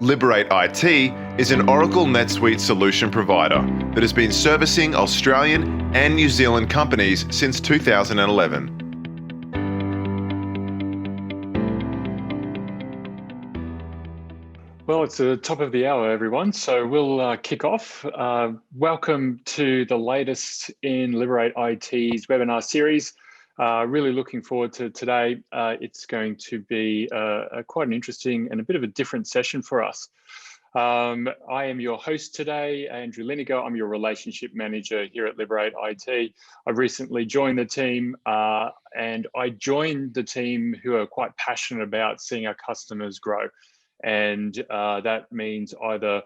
Liberate IT is an Oracle NetSuite solution provider that has been servicing Australian and New Zealand companies since 2011. Well, it's the top of the hour, everyone, so we'll kick off. Welcome to the latest in Liberate IT's webinar series. Really looking forward to today. It's going to be quite an interesting and a bit of a different session for us. I am your host today, Andrew Linigo. I'm your relationship manager here at Liberate IT. I've recently joined the team and I joined the team who are quite passionate about seeing our customers grow. And that means either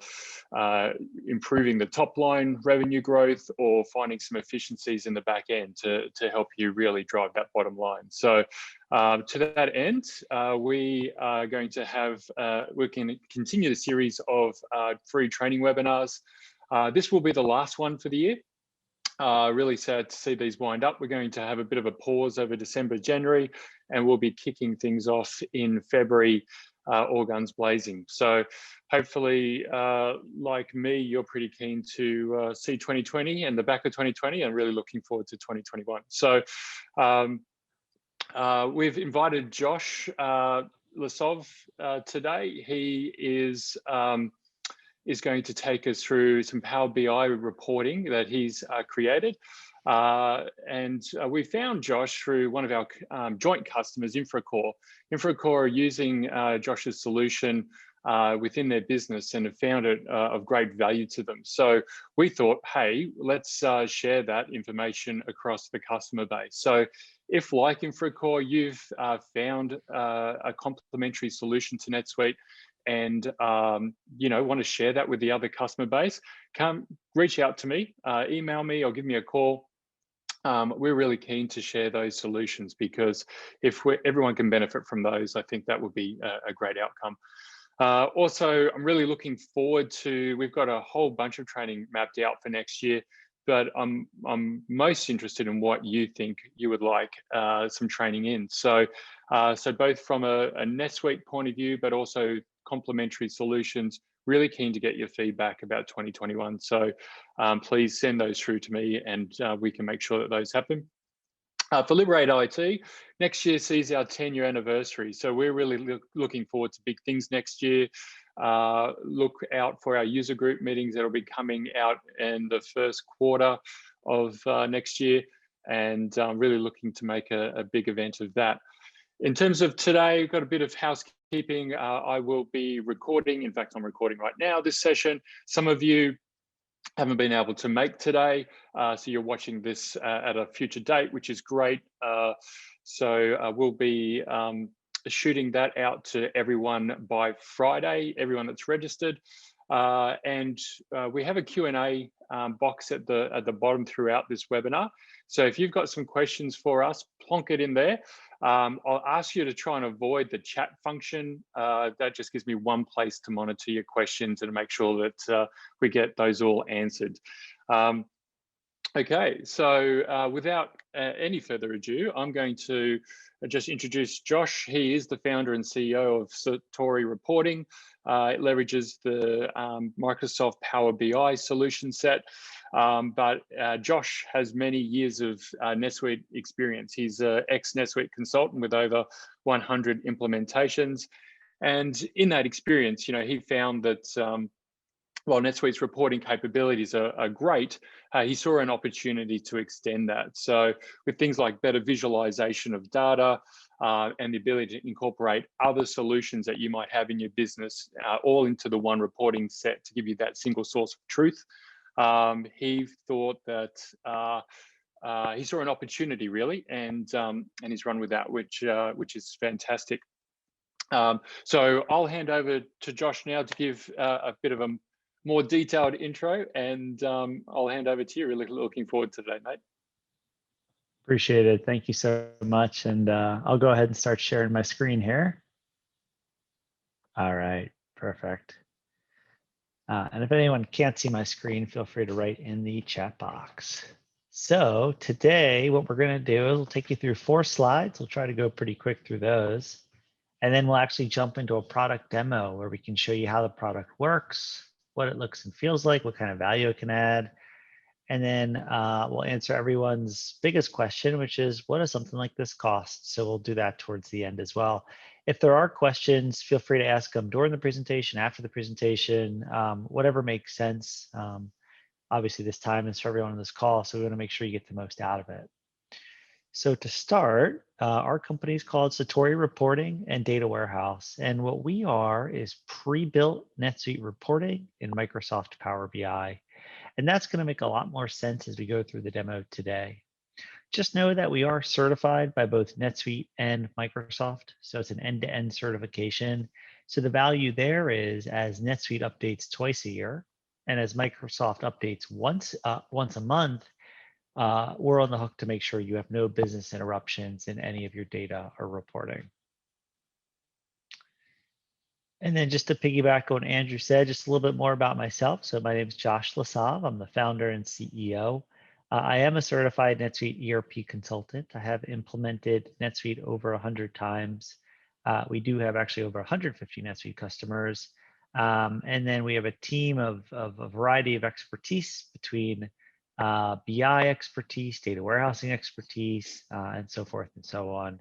improving the top line revenue growth or finding some efficiencies in the back end to help you really drive that bottom line. So to that end, we are going to have, we can continue the series of free training webinars. This will be the last one for the year. Really sad to see these wind up. We're going to have a bit of a pause over December, January, and we'll be kicking things off in February, all guns blazing. So hopefully, like me, you're pretty keen to see 2020 and the back of 2020 and really looking forward to 2021. So we've invited Josh Lasov today. He is going to take us through some Power BI reporting that he's created. We found Josh through one of our joint customers, Infracore. Infracore are using Josh's solution within their business and have found it of great value to them. So we thought, hey, let's share that information across the customer base. So if, like Infracore, you've found a complementary solution to NetSuite and you know, want to share that with the other customer base, come reach out to me, email me or give me a call. We're really keen to share those solutions because if everyone can benefit from those, I think that would be a great outcome. Also, I'm really looking forward to, we've got a whole bunch of training mapped out for next year, but I'm most interested in what you think you would like some training in. So, so both from a NetSuite point of view, but also complementary solutions, really keen to get your feedback about 2021. So please send those through to me and we can make sure that those happen. For Liberate IT, next year sees our 10-year anniversary. So we're really looking forward to big things next year. Look out for our user group meetings that'll be coming out in the first quarter of next year, and really looking to make a big event of that. In terms of today, we've got a bit of housekeeping. I will be recording. In fact, I'm recording right now this session. Some of you haven't been able to make today, so you're watching this at a future date, which is great. So we'll be shooting that out to everyone by Friday, everyone that's registered. And we have a Q&A box at the bottom throughout this webinar. So if you've got some questions for us, plonk it in there. I'll ask you to try and avoid the chat function. That just gives me one place to monitor your questions and to make sure that we get those all answered. Okay, so without any further ado, I'm going to just introduce Josh. He is the founder and CEO of Satori Reporting. It leverages the Microsoft Power BI solution set. But Josh has many years of NetSuite experience. He's an ex-NetSuite consultant with over 100 implementations. And in that experience, you know, he found that while NetSuite's reporting capabilities are great, he saw an opportunity to extend that. So with things like better visualization of data and the ability to incorporate other solutions that you might have in your business all into the one reporting set to give you that single source of truth, he thought that he saw an opportunity really, and he's run with that, which is fantastic. So I'll hand over to Josh now to give a bit of a more detailed intro, and I'll hand over to you. Really looking forward to today, mate. Appreciate it. Thank you so much. And I'll go ahead and start sharing my screen here. All right, perfect. And if anyone can't see my screen, feel free to write in the chat box. So today, what we're going to do is we'll take you through 4 slides. We'll try to go pretty quick through those. And then we'll actually jump into a product demo where we can show you how the product works, what it looks and feels like, what kind of value it can add. And then we'll answer everyone's biggest question, which is, what does something like this cost? So we'll do that towards the end as well. If there are questions, feel free to ask them during the presentation, after the presentation, whatever makes sense. Obviously, this time is for everyone on this call, so we want to make sure you get the most out of it. So to start, our company is called Satori Reporting and Data Warehouse. And what we are is pre-built NetSuite reporting in Microsoft Power BI. And that's going to make a lot more sense as we go through the demo today. Just know that we are certified by both NetSuite and Microsoft. So it's an end-to-end certification. So the value there is, as NetSuite updates twice a year, and as Microsoft updates once a month, we're on the hook to make sure you have no business interruptions in any of your data or reporting. And then just to piggyback on what Andrew said, just a little bit more about myself. So my name is Josh Lasav. I'm the founder and CEO. I am a certified NetSuite ERP consultant. I have implemented NetSuite over 100 times. We do have actually over 150 NetSuite customers. And then we have a team of a variety of expertise between BI expertise, data warehousing expertise, and so forth and so on.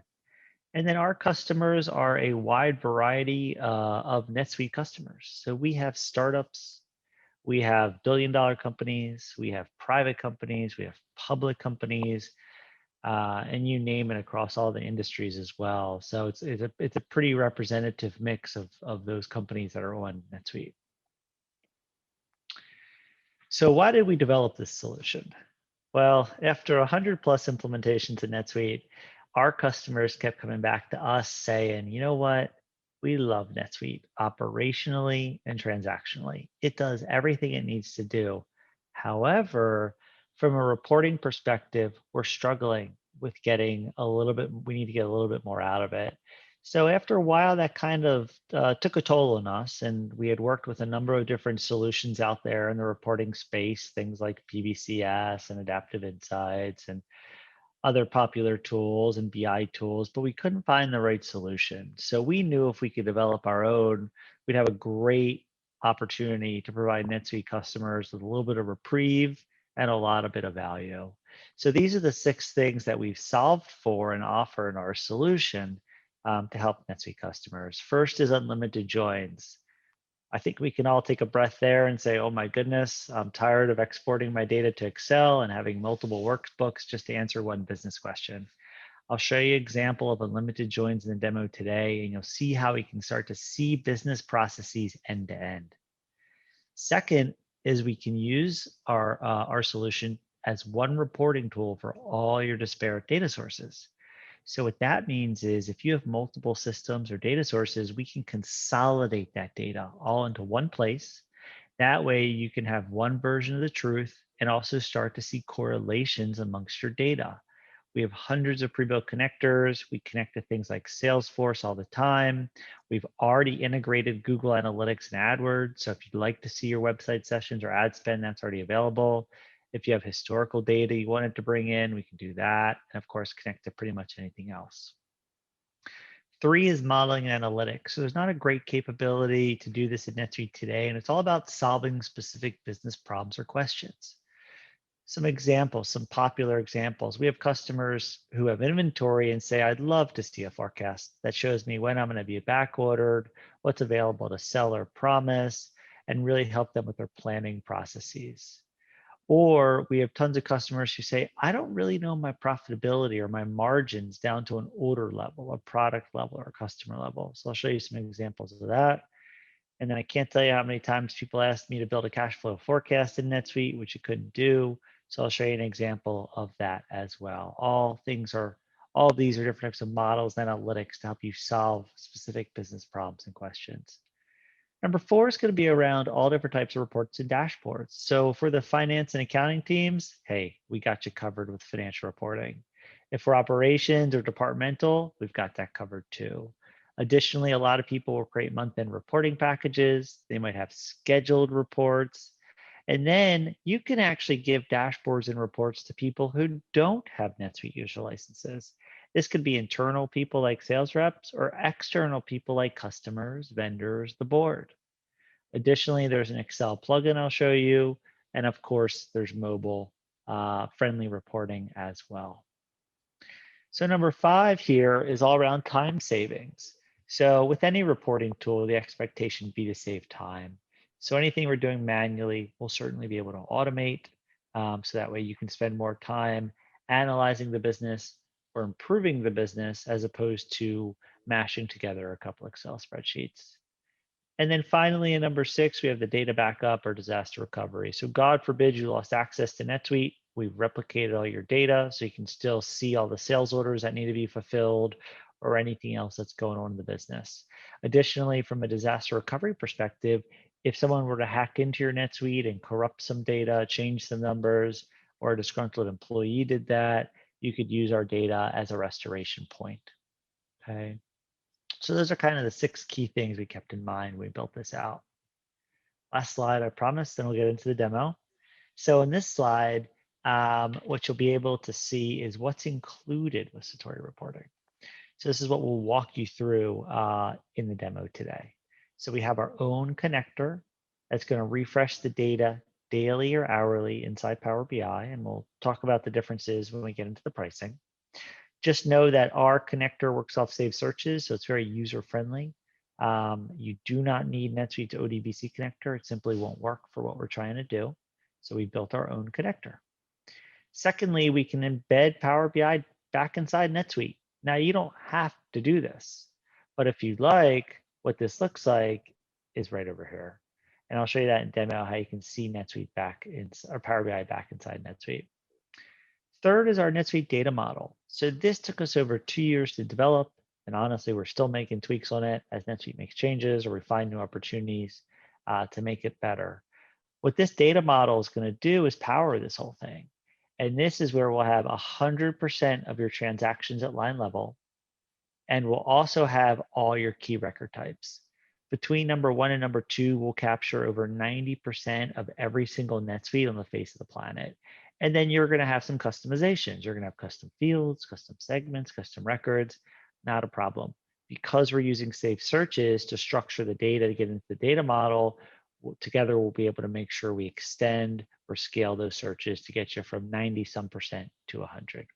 And then our customers are a wide variety of NetSuite customers. So we have startups, we have billion-dollar companies, we have private companies, we have public companies, and you name it, across all the industries as well. So it's a pretty representative mix of those companies that are on NetSuite. So why did we develop this solution? Well, after 100 plus implementations in NetSuite, our customers kept coming back to us saying, you know what? We love NetSuite operationally and transactionally. It does everything it needs to do. However, from a reporting perspective, we're struggling with getting a little bit, we need to get a little bit more out of it. So after a while, that kind of took a toll on us, and we had worked with a number of different solutions out there in the reporting space, things like PBCS and Adaptive Insights and other popular tools and BI tools, but we couldn't find the right solution. So we knew if we could develop our own, we'd have a great opportunity to provide NetSuite customers with a little bit of reprieve and a lot of bit of value. So these are the 6 things that we've solved for and offer in our solution to help NetSuite customers. First is unlimited joins. I think we can all take a breath there and say, oh my goodness, I'm tired of exporting my data to Excel and having multiple workbooks just to answer one business question. I'll show you an example of unlimited joins in the demo today, and you'll see how we can start to see business processes end to end. Second is we can use our solution as one reporting tool for all your disparate data sources. So what that means is, if you have multiple systems or data sources, we can consolidate that data all into one place. That way you can have one version of the truth and also start to see correlations amongst your data. We have hundreds of pre-built connectors. We connect to things like Salesforce all the time. We've already integrated Google Analytics and AdWords. So if you'd like to see your website sessions or ad spend, that's already available. If you have historical data you wanted to bring in, we can do that. And of course, connect to pretty much anything else. 3 is modeling and analytics. So there's not a great capability to do this in NetSuite today, and it's all about solving specific business problems or questions. Some examples, some popular examples. We have customers who have inventory and say, I'd love to see a forecast that shows me when I'm going to be back ordered, what's available to sell or promise, and really help them with their planning processes. Or we have tons of customers who say, I don't really know my profitability or my margins down to an order level, a product level, or customer level. So I'll show you some examples of that. And then I can't tell you how many times people asked me to build a cash flow forecast in NetSuite, which you couldn't do. So I'll show you an example of that as well. All these are different types of models and analytics to help you solve specific business problems and questions. Number 4 is going to be around all different types of reports and dashboards. So for the finance and accounting teams, hey, we got you covered with financial reporting. If for operations or departmental, we've got that covered too. Additionally, a lot of people will create month-end reporting packages. They might have scheduled reports. And then you can actually give dashboards and reports to people who don't have NetSuite user licenses. This could be internal people like sales reps or external people like customers, vendors, the board. Additionally, there's an Excel plugin I'll show you. And of course, there's mobile friendly reporting as well. So number 5 here is all around time savings. So with any reporting tool, the expectation would be to save time. So anything we're doing manually, we'll certainly be able to automate. So that way you can spend more time analyzing the business or improving the business as opposed to mashing together a couple Excel spreadsheets. And then finally, in number 6, we have the data backup or disaster recovery. So God forbid you lost access to NetSuite. We've replicated all your data so you can still see all the sales orders that need to be fulfilled or anything else that's going on in the business. Additionally, from a disaster recovery perspective, if someone were to hack into your NetSuite and corrupt some data, change some numbers, or a disgruntled employee did that, you could use our data as a restoration point. Okay. So those are kind of the 6 key things we kept in mind when we built this out. Last slide, I promise, then we'll get into the demo. So in this slide, what you'll be able to see is what's included with Satori reporting. So this is what we'll walk you through in the demo today. So we have our own connector that's going to refresh the data daily or hourly inside Power BI, and we'll talk about the differences when we get into the pricing. Just know that our connector works off saved searches, so it's very user-friendly. You do not need NetSuite's ODBC connector. It simply won't work for what we're trying to do. So we built our own connector. Secondly, we can embed Power BI back inside NetSuite. Now, you don't have to do this, but if you'd like, what this looks like is right over here. And I'll show you that in demo, how you can see NetSuite back in, or Power BI back inside NetSuite. Third is our NetSuite data model. So this took us over 2 years to develop, and honestly, we're still making tweaks on it as NetSuite makes changes or we find new opportunities to make it better. What this data model is going to do is power this whole thing. And this is where we'll have 100% of your transactions at line level, and we'll also have all your key record types. Between number 1 and number 2, we'll capture over 90% of every single NetSuite on the face of the planet. And then you're going to have some customizations. You're going to have custom fields, custom segments, custom records, not a problem. Because we're using saved searches to structure the data to get into the data model, together we'll be able to make sure we extend or scale those searches to get you from 90% to 100.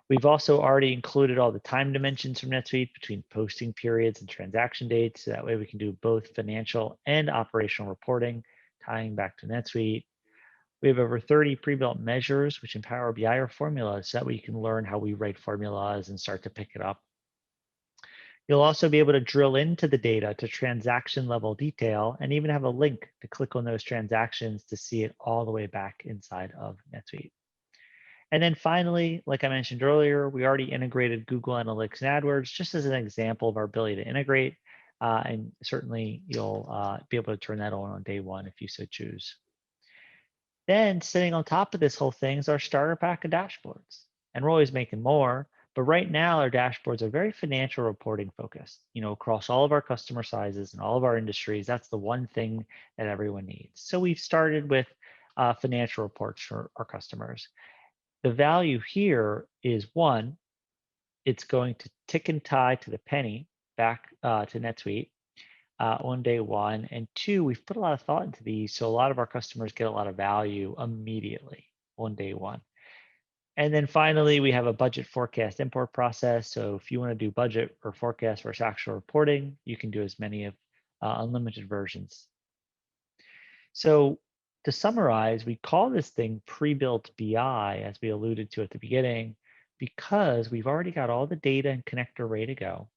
We've also already included all the time dimensions from NetSuite between posting periods and transaction dates. So that way we can do both financial and operational reporting, tying back to NetSuite. We have over 30 pre-built measures, which in Power BI are formulas, so that way you can learn how we write formulas and start to pick it up. You'll also be able to drill into the data to transaction level detail and even have a link to click on those transactions to see it all the way back inside of NetSuite. And then finally, like I mentioned earlier, we already integrated Google Analytics and AdWords just as an example of our ability to integrate. And certainly you'll be able to turn that on day 1 if you so choose. Then sitting on top of this whole thing is our starter pack of dashboards. And we're always making more, but right now our dashboards are very financial reporting focused. You know, across all of our customer sizes and all of our industries, that's the one thing that everyone needs. So we've started with financial reports for our customers. The value here is 1, it's going to tick and tie to the penny back to NetSuite on day 1. And 2, we've put a lot of thought into these, so a lot of our customers get a lot of value immediately on day 1. And then finally, we have a budget forecast import process. So if you want to do budget or forecast versus actual reporting, you can do as many of unlimited versions. So to summarize, we call this thing pre-built BI, as we alluded to at the beginning, because we've already got all the data and connector ready to go.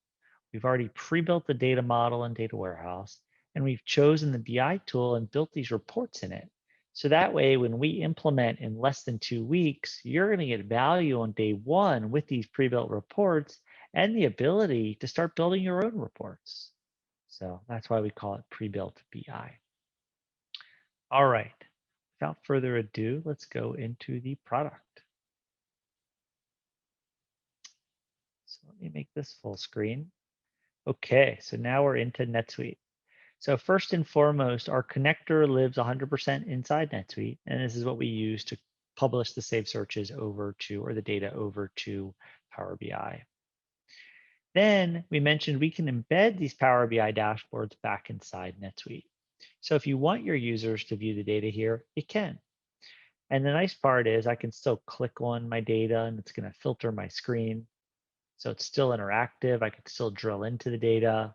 We've already pre-built the data model and data warehouse, and we've chosen the BI tool and built these reports in it. So that way, when we implement in less than 2 weeks, you're going to get value on day 1 with these pre-built reports and the ability to start building your own reports. So that's why we call it pre-built BI. All right, without further ado, let's go into the product. So let me make this full screen. Okay, so now we're into NetSuite. So first and foremost, our connector lives 100% inside NetSuite, and this is what we use to publish the saved searches over to, or the data over to Power BI. Then we mentioned we can embed these Power BI dashboards back inside NetSuite. So if you want your users to view the data here, you can. And the nice part is I can still click on my data and it's going to filter my screen. So it's still interactive. I could still drill into the data.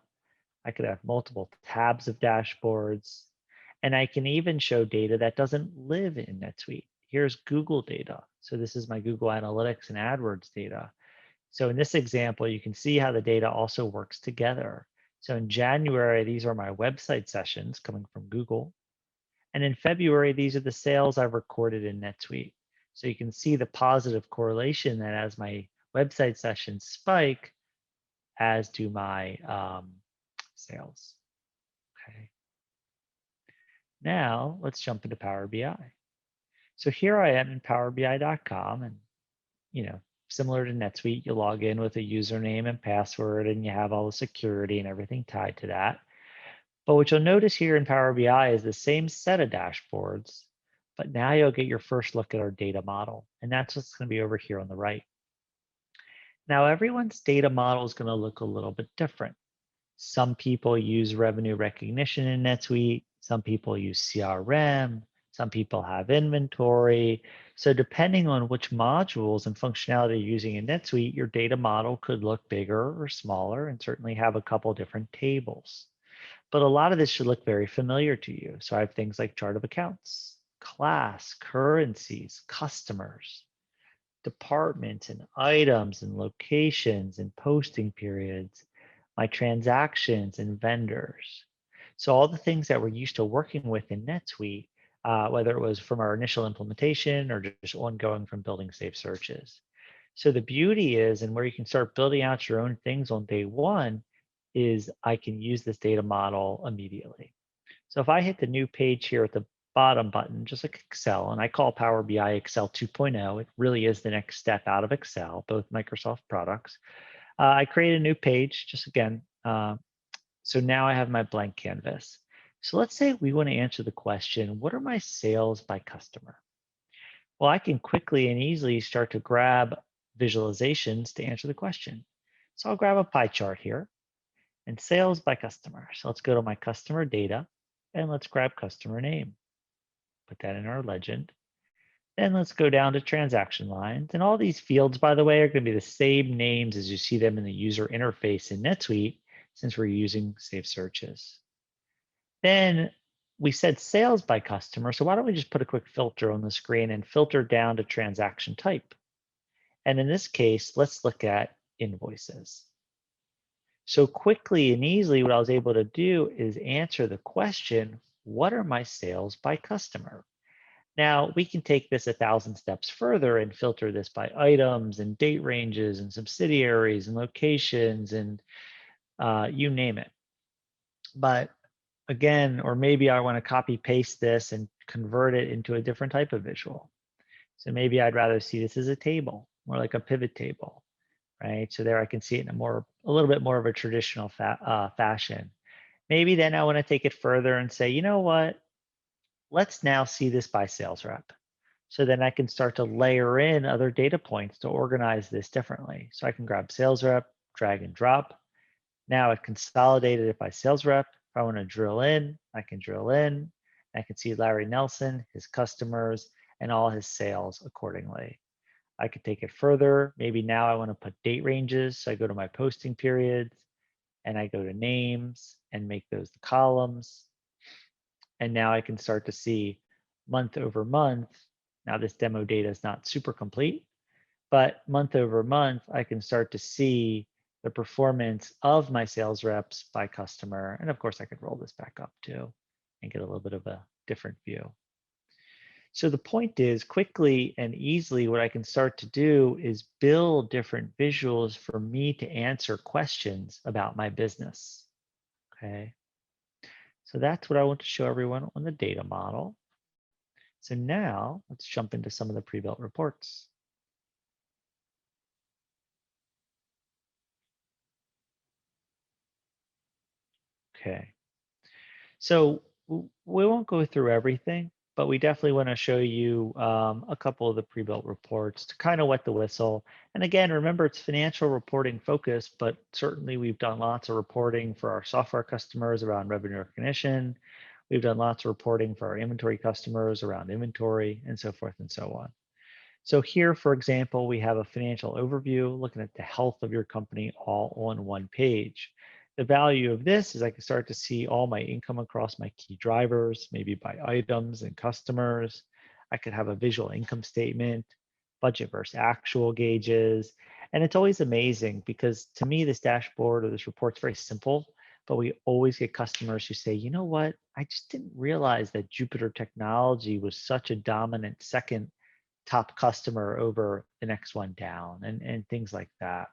I could have multiple tabs of dashboards. And I can even show data that doesn't live in NetSuite. Here's Google data. So this is my Google Analytics and AdWords data. So in this example, you can see how the data also works together. So in January, these are my website sessions coming from Google. And in February, these are the sales I've recorded in NetSuite. So you can see the positive correlation that as my website sessions spike, as do my sales. Okay. Now let's jump into Power BI. So here I am in PowerBI.com, and similar to NetSuite, you log in with a username and password, and you have all the security and everything tied to that. But what you'll notice here in Power BI is the same set of dashboards, but now you'll get your first look at our data model, and that's what's going to be over here on the right. Now, everyone's data model is going to look a little bit different. Some people use revenue recognition in NetSuite. Some people use CRM. Some people have inventory. So depending on which modules and functionality you're using in NetSuite, your data model could look bigger or smaller and certainly have a couple different tables. But a lot of this should look very familiar to you. So I have things like chart of accounts, class, currencies, customers, departments and items and locations and posting periods, my transactions and vendors. So all the things that we're used to working with in NetSuite, whether it was from our initial implementation or just ongoing from building safe searches. So the beauty is, and where you can start building out your own things on day one, is I can use this data model immediately. So if I hit the new page here at the bottom button, just like Excel, and I call Power BI Excel 2.0, it really is the next step out of Excel, both Microsoft products. I create a new page, just again, so now I have my blank canvas. So let's say we want to answer the question, what are my sales by customer? Well, I can quickly and easily start to grab visualizations to answer the question. So I'll grab a pie chart here and sales by customer. So let's go to my customer data and let's grab customer name. Put that in our legend. Then let's go down to transaction lines. And all these fields, by the way, are going to be the same names as you see them in the user interface in NetSuite, since we're using safe searches. Then we said sales by customer. So why don't we just put a quick filter on the screen and filter down to transaction type? And in this case, let's look at invoices. So quickly and easily, what I was able to do is answer the question, what are my sales by customer? Now, we can take this 1,000 steps further and filter this by items and date ranges and subsidiaries and locations and you name it. But again, or maybe I want to copy paste this and convert it into a different type of visual. So maybe I'd rather see this as a table, more like a pivot table, right? So there I can see it in a little bit more of a traditional fashion. Maybe then I want to take it further and say, you know what? Let's now see this by sales rep. So then I can start to layer in other data points to organize this differently. So I can grab sales rep, drag and drop. Now I've consolidated it by sales rep. If I want to drill in, I can drill in. I can see Larry Nelson, his customers, and all his sales accordingly. I could take it further. Maybe now I want to put date ranges. So I go to my posting periods and I go to names and make those the columns. And now I can start to see month over month. Now this demo data is not super complete, but month over month, I can start to see the performance of my sales reps by customer. And of course, I could roll this back up too and get a little bit of a different view. So the point is, quickly and easily, what I can start to do is build different visuals for me to answer questions about my business. Okay. So that's what I want to show everyone on the data model. So now let's jump into some of the pre-built reports. Okay. So we won't go through everything, but we definitely want to show you a couple of the pre-built reports to kind of wet the whistle. And again, remember, it's financial reporting focused, but certainly we've done lots of reporting for our software customers around revenue recognition. We've done lots of reporting for our inventory customers around inventory and so forth and so on. So here, for example, we have a financial overview looking at the health of your company all on one page. The value of this is I can start to see all my income across my key drivers, maybe by items and customers. I could have a visual income statement, budget versus actual gauges. And it's always amazing because to me, this dashboard or this report's very simple, but we always get customers who say, you know what, I just didn't realize that Jupyter Technology was such a dominant second top customer over the next one down and things like that.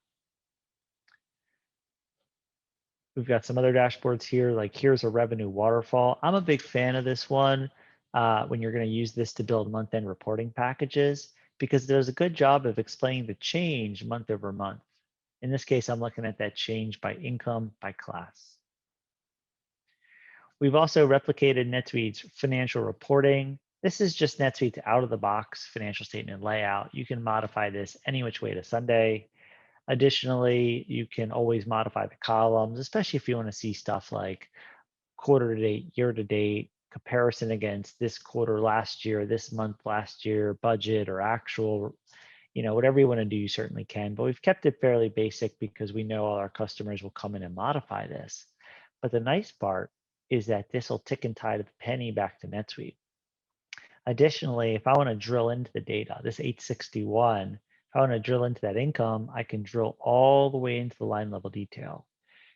We've got some other dashboards here, like here's a revenue waterfall. I'm a big fan of this one when you're going to use this to build month-end reporting packages, because it does a good job of explaining the change month over month. In this case, I'm looking at that change by income, by class. We've also replicated NetSuite's financial reporting. This is just NetSuite's out-of-the-box financial statement layout. You can modify this any which way to Sunday. Additionally, you can always modify the columns, especially if you want to see stuff like quarter to date, year to date, comparison against this quarter last year, this month last year, budget or actual, whatever you want to do, you certainly can. But we've kept it fairly basic because we know all our customers will come in and modify this. But the nice part is that this will tick and tie to the penny back to NetSuite. Additionally, if I want to drill into the data, this 861, if I want to drill into that income, I can drill all the way into the line level detail.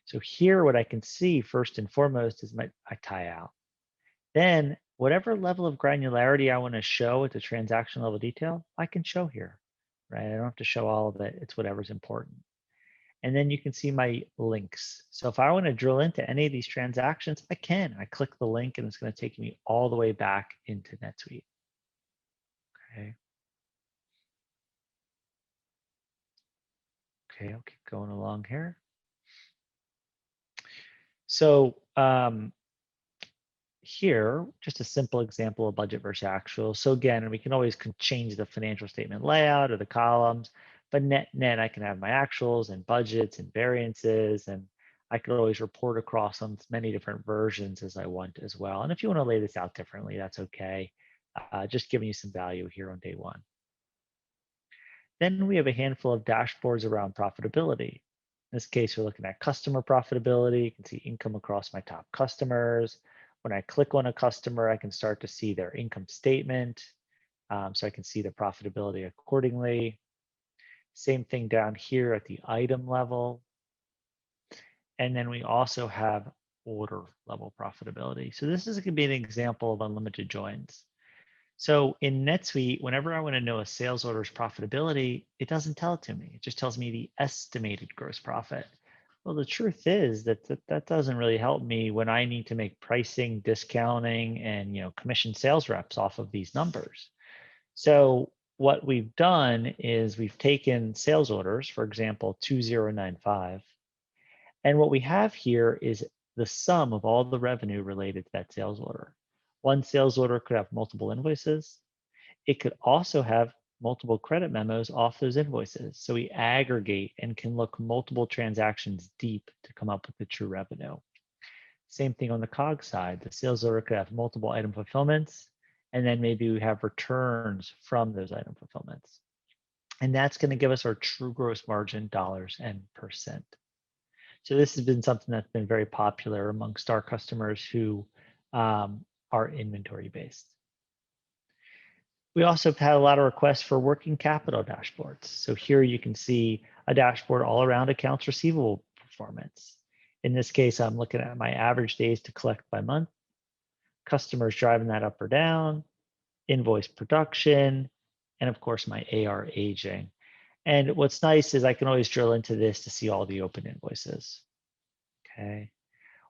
So here, what I can see first and foremost is my tie out. Then whatever level of granularity I want to show at the transaction level detail, I can show here, right? I don't have to show all of it. It's whatever's important. And then you can see my links. So if I want to drill into any of these transactions, I can. I click the link and it's going to take me all the way back into NetSuite. Okay. Okay, I'll keep going along here. So here, just a simple example of budget versus actual. So again, we can always change the financial statement layout or the columns, but net, I can have my actuals and budgets and variances, and I could always report across them many different versions as I want as well. And if you want to lay this out differently, that's okay. Just giving you some value here on day one. Then we have a handful of dashboards around profitability. In this case, we're looking at customer profitability. You can see income across my top customers. When I click on a customer, I can start to see their income statement. So I can see the profitability accordingly. Same thing down here at the item level. And then we also have order level profitability. So this is going to be an example of unlimited joins. So in NetSuite, whenever I want to know a sales order's profitability, it doesn't tell it to me. It just tells me the estimated gross profit. Well, the truth is that doesn't really help me when I need to make pricing, discounting, and commission sales reps off of these numbers. So what we've done is we've taken sales orders, for example, 2095, and what we have here is the sum of all the revenue related to that sales order. One sales order could have multiple invoices. It could also have multiple credit memos off those invoices. So we aggregate and can look multiple transactions deep to come up with the true revenue. Same thing on the COGS side. The sales order could have multiple item fulfillments, and then maybe we have returns from those item fulfillments. And that's going to give us our true gross margin dollars and percent. So this has been something that's been very popular amongst our customers who are inventory based. We also have had a lot of requests for working capital dashboards. So here you can see a dashboard all around accounts receivable performance. In this case, I'm looking at my average days to collect by month, customers driving that up or down, invoice production, and of course my AR aging. And what's nice is I can always drill into this to see all the open invoices. Okay.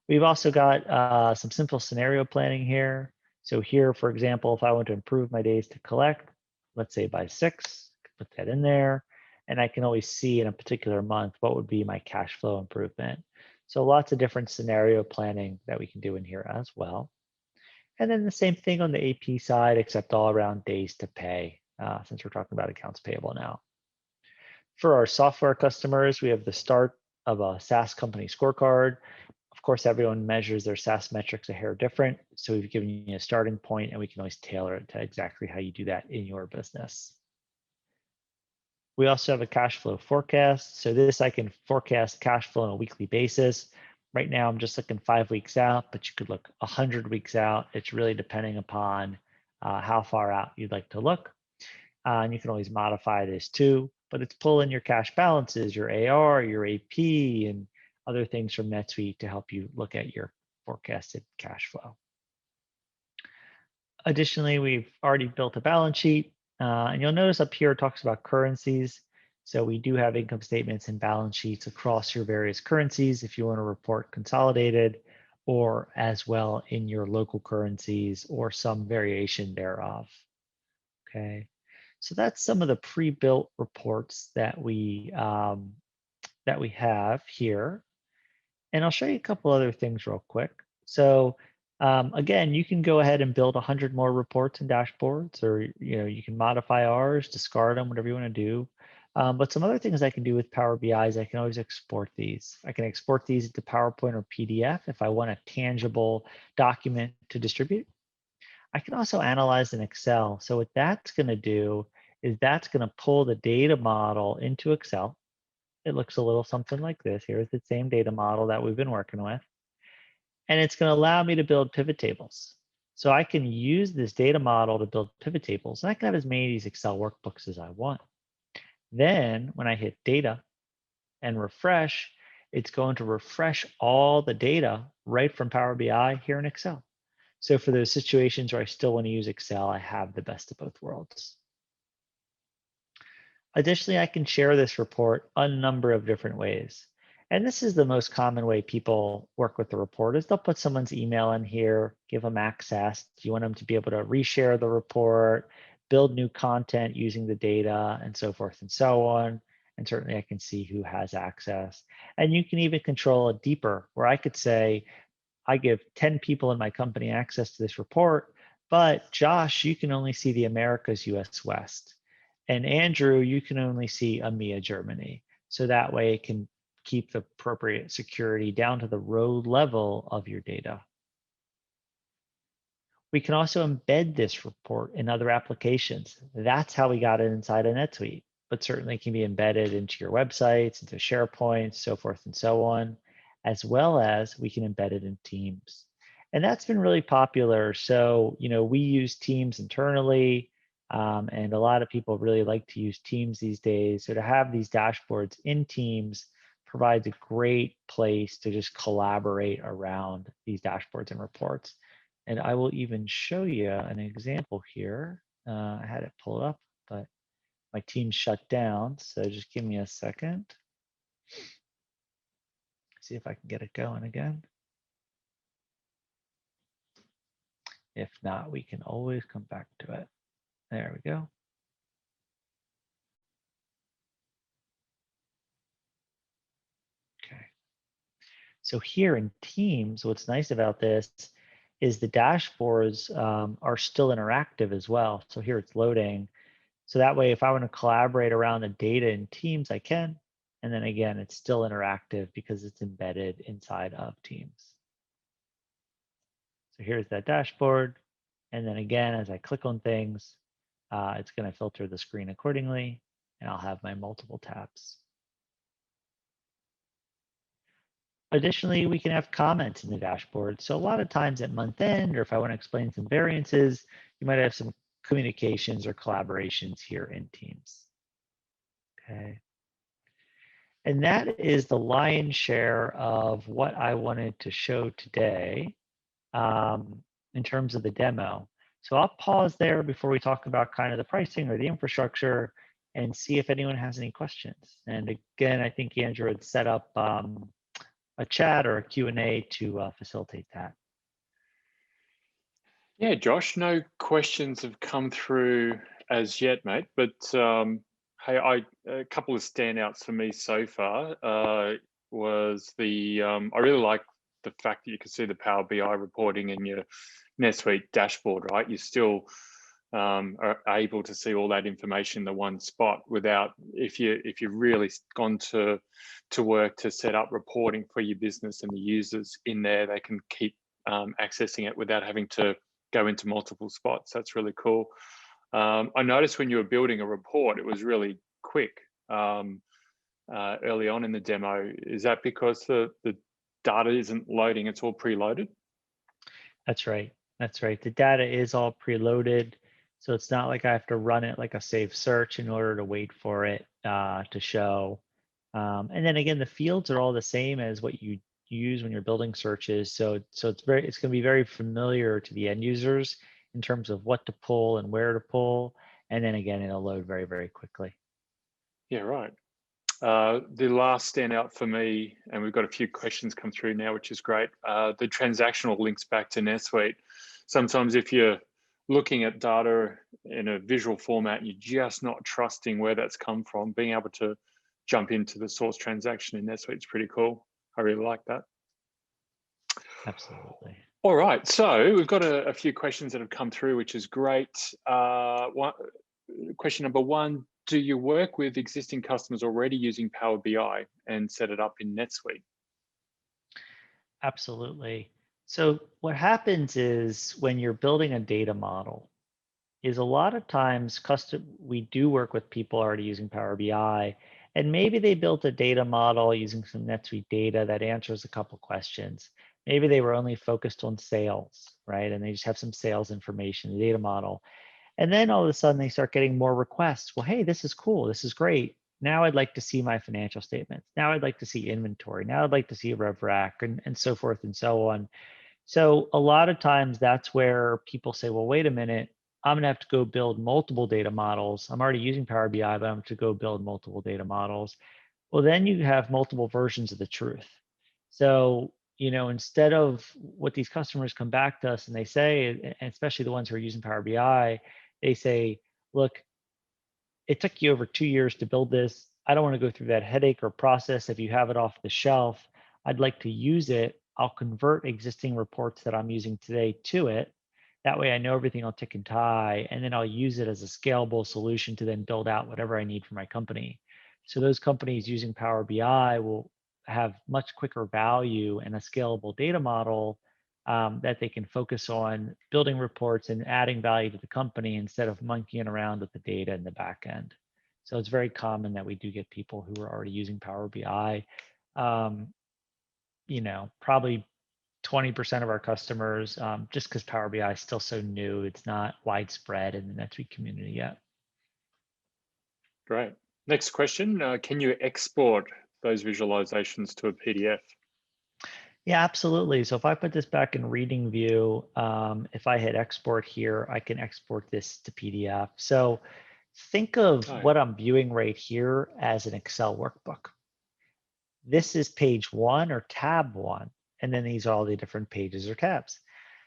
We've also got some simple scenario planning here. So here, for example, if I want to improve my days to collect, let's say by 6, I can put that in there. And I can always see in a particular month what would be my cash flow improvement. So lots of different scenario planning that we can do in here as well. And then the same thing on the AP side, except all around days to pay, since we're talking about accounts payable now. For our software customers, we have the start of a SaaS company scorecard. Of course, everyone measures their SaaS metrics a hair different. So we've given you a starting point, and we can always tailor it to exactly how you do that in your business. We also have a cash flow forecast. So this, I can forecast cash flow on a weekly basis. Right now, I'm just looking 5 weeks out, but you could look 100 weeks out. It's really depending upon how far out you'd like to look. And you can always modify this too, but it's pulling your cash balances, your AR, your AP, and other things from NetSuite to help you look at your forecasted cash flow. Additionally, we've already built a balance sheet, and you'll notice up here it talks about currencies. So we do have income statements and balance sheets across your various currencies if you want to report consolidated, or as well in your local currencies or some variation thereof. Okay, so that's some of the pre-built reports that we have here. And I'll show you a couple other things real quick. So again, you can go ahead and build 100 more reports and dashboards, or you can modify ours, discard them, whatever you want to do. But some other things I can do with Power BI is I can always export these. I can export these into PowerPoint or PDF if I want a tangible document to distribute. I can also analyze in Excel. So what that's going to do is that's going to pull the data model into Excel. It looks a little something like this. Here's the same data model that we've been working with. And it's going to allow me to build pivot tables. So I can use this data model to build pivot tables. And I can have as many of these Excel workbooks as I want. Then when I hit data and refresh, it's going to refresh all the data right from Power BI here in Excel. So for those situations where I still want to use Excel, I have the best of both worlds. Additionally, I can share this report a number of different ways. And this is the most common way people work with the report is they'll put someone's email in here, give them access. You want them to be able to reshare the report, build new content using the data, and so forth and so on. And certainly I can see who has access. And you can even control it deeper, where I could say, I give 10 people in my company access to this report, but Josh, you can only see the Americas, US West. And Andrew, you can only see EMEA, Germany. So that way it can keep the appropriate security down to the row level of your data. We can also embed this report in other applications. That's how we got it inside of NetSuite, but certainly can be embedded into your websites, into SharePoint, so forth and so on, as well as we can embed it in Teams. And that's been really popular. So, we use Teams internally, and a lot of people really like to use Teams these days. So to have these dashboards in Teams provides a great place to just collaborate around these dashboards and reports. And I will even show you an example here. I had it pulled up, but my team shut down. So just give me a second. See if I can get it going again. If not, we can always come back to it. There we go. Okay. So here in Teams, what's nice about this is the dashboards are still interactive as well. So here it's loading. So that way, if I want to collaborate around the data in Teams, I can. And then again, it's still interactive because it's embedded inside of Teams. So here's that dashboard. And then again, as I click on things, it's going to filter the screen accordingly, and I'll have my multiple tabs. Additionally, we can have comments in the dashboard. So a lot of times at month end, or if I want to explain some variances, you might have some communications or collaborations here in Teams. Okay. And that is the lion's share of what I wanted to show today in terms of the demo. So I'll pause there before we talk about kind of the pricing or the infrastructure and see if anyone has any questions. And again, I think Andrew had set up a chat or a Q&A to facilitate that. Yeah, Josh, no questions have come through as yet, mate. But hey, a couple of standouts for me so far was I really like the fact that you can see the Power BI reporting in your NetSuite dashboard, right? You still are able to see all that information in the one spot without, if you've really gone to work to set up reporting for your business and the users in there, they can keep accessing it without having to go into multiple spots. That's really cool. I noticed when you were building a report, it was really quick early on in the demo. Is that because the data isn't loading, it's all preloaded? That's right. That's right. The data is all preloaded. So it's not like I have to run it like a saved search in order to wait for it to show. And then again, the fields are all the same as what you use when you're building searches. So it's going to be very familiar to the end users in terms of what to pull and where to pull. And then again, it'll load very, very quickly. Yeah, right. The last standout for me, and we've got a few questions come through now, which is great. The transactional links back to NetSuite. Sometimes if you're looking at data in a visual format, you're just not trusting where that's come from. Being able to jump into the source transaction in NetSuite is pretty cool. I really like that. Absolutely. All right, so we've got a few questions that have come through, which is great. Question number one, do you work with existing customers already using Power BI and set it up in NetSuite? Absolutely. So what happens is when you're building a data model is a lot of times we do work with people already using Power BI, and maybe they built a data model using some NetSuite data that answers a couple questions. Maybe they were only focused on sales, right? And they just have some sales information in the data model. And then all of a sudden they start getting more requests. Well, hey, this is cool. This is great. Now I'd like to see my financial statements. Now I'd like to see inventory. Now I'd like to see a rev rack and so forth and so on. So a lot of times that's where people say, well, wait a minute, I'm going to have to go build multiple data models. I'm already using Power BI, but I'm going to go build multiple data models. Well, then you have multiple versions of the truth. So, instead of what these customers come back to us and they say, and especially the ones who are using Power BI, they say, look, it took you over 2 years to build this. I don't want to go through that headache or process. If you have it off the shelf, I'd like to use it. I'll convert existing reports that I'm using today to it. That way I know everything will tick and tie, and then I'll use it as a scalable solution to then build out whatever I need for my company. So those companies using Power BI will have much quicker value and a scalable data model that they can focus on building reports and adding value to the company instead of monkeying around with the data in the back end. So it's very common that we do get people who are already using Power BI. Probably 20% of our customers, just because Power BI is still so new, it's not widespread in the NetSuite community yet. Great. Next question, can you export those visualizations to a PDF? Yeah, absolutely. So if I put this back in reading view, if I hit export here, I can export this to PDF. So think of what I'm viewing right here as an Excel workbook. This is page 1 or tab 1, and then these are all the different pages or tabs.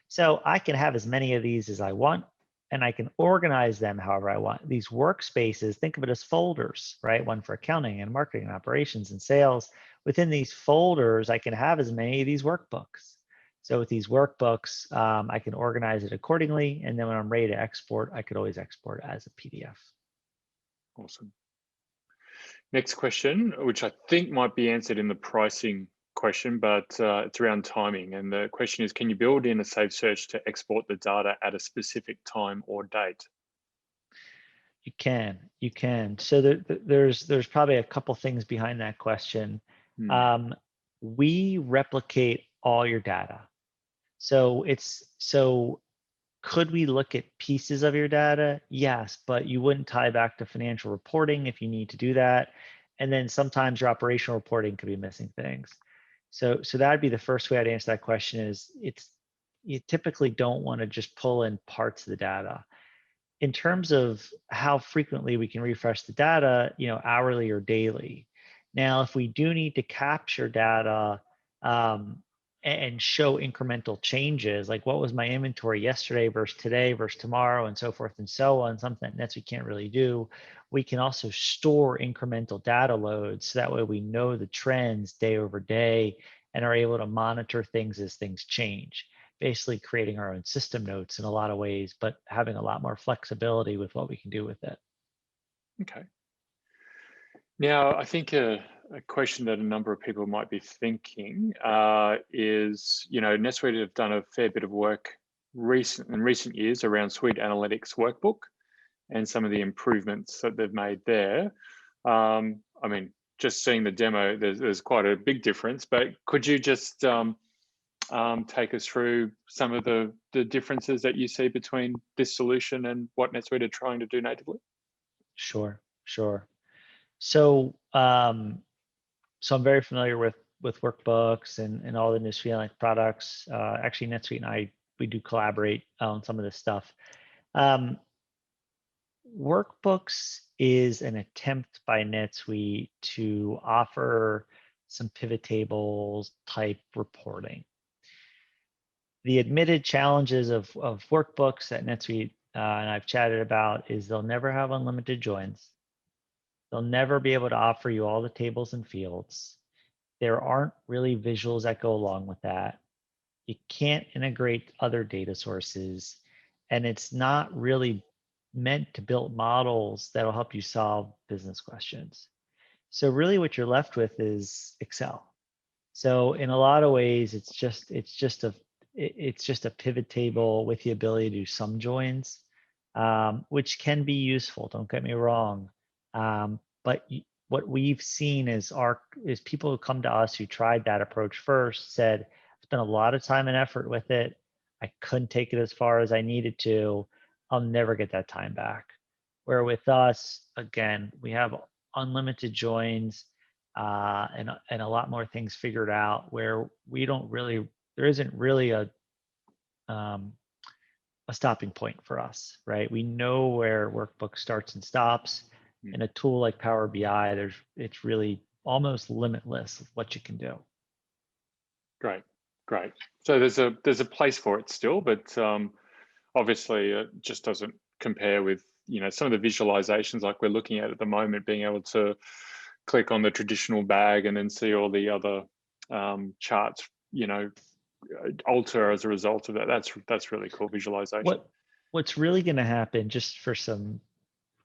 So I can have as many of these as I want, and I can organize them however I want. These workspaces, think of it as folders, right? One for accounting and marketing and operations and sales. Within these folders, I can have as many of these workbooks. So with these workbooks, I can organize it accordingly. And then when I'm ready to export, I could always export it as a PDF. Awesome. Next question, which I think might be answered in the pricing question, but it's around timing. And the question is, can you build in a saved search to export the data at a specific time or date? You can. So there's probably a couple things behind that question. We replicate all your data. So could we look at pieces of your data? Yes, but you wouldn't tie back to financial reporting if you need to do that. And then sometimes your operational reporting could be missing things. So that'd be the first way I'd answer that question is you typically don't want to just pull in parts of the data. In terms of how frequently we can refresh the data, hourly or daily. Now, if we do need to capture data and show incremental changes, like what was my inventory yesterday versus today versus tomorrow and so forth and so on, something that NetSuite can't really do, we can also store incremental data loads. So that way we know the trends day over day and are able to monitor things as things change. basically creating our own system notes in a lot of ways, but having a lot more flexibility with what we can do with it. Okay. Now, I think a question that a number of people might be thinking is, NetSuite have done a fair bit of work in recent years around Suite Analytics Workbook and some of the improvements that they've made there. I mean, just seeing the demo, there's quite a big difference, but could you just take us through some of the differences that you see between this solution and what NetSuite are trying to do natively? Sure. So, so I'm very familiar with Workbooks and all the NetSuite Analytics products. Actually, NetSuite and I, we do collaborate on some of this stuff. Workbooks is an attempt by NetSuite to offer some pivot tables type reporting. The admitted challenges of Workbooks that NetSuite and I've chatted about is they'll never have unlimited joins. They'll never be able to offer you all the tables and fields. There aren't really visuals that go along with that. You can't integrate other data sources, and it's not really meant to build models that'll help you solve business questions. So really what you're left with is Excel. So in a lot of ways, it's just a pivot table with the ability to do some joins, which can be useful, don't get me wrong. But what we've seen is people who come to us who tried that approach first said, I spent a lot of time and effort with it. I couldn't take it as far as I needed to. I'll never get that time back. Where with us, again, we have unlimited joins and a lot more things figured out where there isn't really a stopping point for us, right? We know where Workbook starts and stops. In a tool like Power BI, it's really almost limitless of what you can do. Great. So there's a place for it still, but obviously it just doesn't compare with some of the visualizations like we're looking at the moment, being able to click on the traditional bag and then see all the other charts, alter as a result of that. That's really cool visualization. What's really going to happen, just for some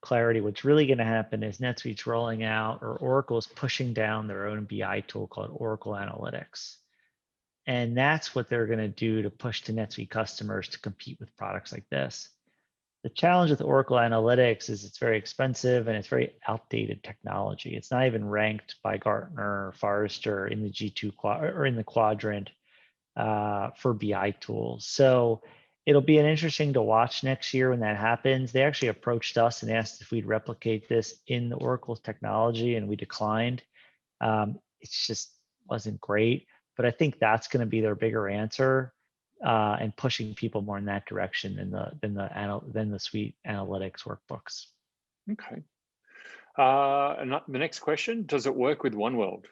clarity, what's really going to happen is NetSuite's rolling out, or Oracle's pushing down their own BI tool called Oracle Analytics. And that's what they're going to do to push to NetSuite customers to compete with products like this. The challenge with Oracle Analytics is it's very expensive and it's very outdated technology. It's not even ranked by Gartner or Forrester in the G2 or in the quadrant for BI tools. So it'll be interesting to watch next year when that happens. They actually approached us and asked if we'd replicate this in the Oracle's technology, and we declined. It just wasn't great, but I think that's going to be their bigger answer and pushing people more in that direction than the Suite Analytics workbooks. Okay. And the next question: does it work with OneWorld?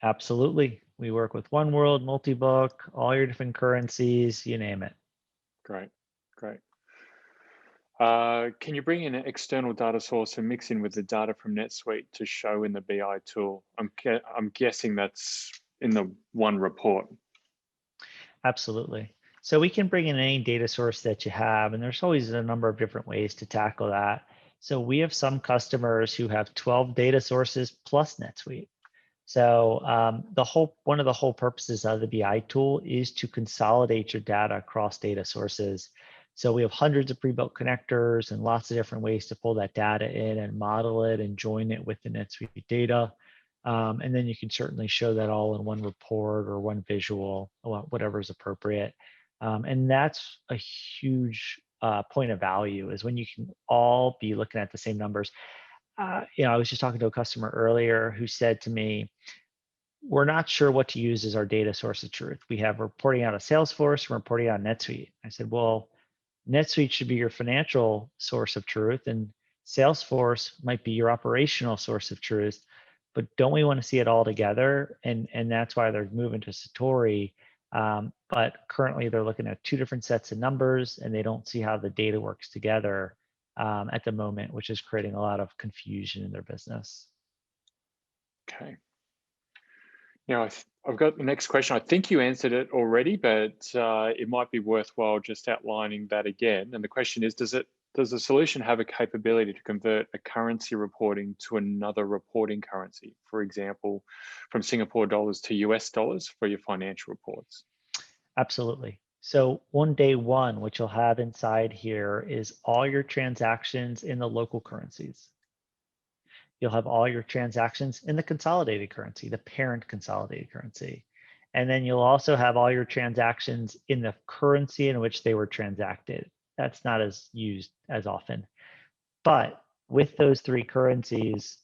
Absolutely. We work with OneWorld, Multibook, all your different currencies, you name it. Great. Can you bring in an external data source and mix in with the data from NetSuite to show in the BI tool? I'm guessing that's in the one report. Absolutely. So we can bring in any data source that you have, and there's always a number of different ways to tackle that. So we have some customers who have 12 data sources plus NetSuite. So one of the whole purposes of the BI tool is to consolidate your data across data sources. So we have hundreds of pre-built connectors and lots of different ways to pull that data in and model it and join it with the NetSuite data. And then you can certainly show that all in one report or one visual, whatever is appropriate. And that's a huge point of value, is when you can all be looking at the same numbers. I was just talking to a customer earlier who said to me, we're not sure what to use as our data source of truth. We have reporting out of Salesforce, we're reporting out of NetSuite. I said, well, NetSuite should be your financial source of truth, and Salesforce might be your operational source of truth, but don't we want to see it all together? And that's why they're moving to Satori. But currently they're looking at two different sets of numbers, and they don't see how the data works together at the moment, which is creating a lot of confusion in their business. Okay. Now, I've got the next question. I think you answered it already, but it might be worthwhile just outlining that again. And the question is, does the solution have a capability to convert a currency reporting to another reporting currency? For example, from Singapore dollars to US dollars for your financial reports? Absolutely. So on day one, what you'll have inside here is all your transactions in the local currencies. You'll have all your transactions in the consolidated currency, the parent consolidated currency. And then you'll also have all your transactions in the currency in which they were transacted. That's not as used as often. But with those three currencies,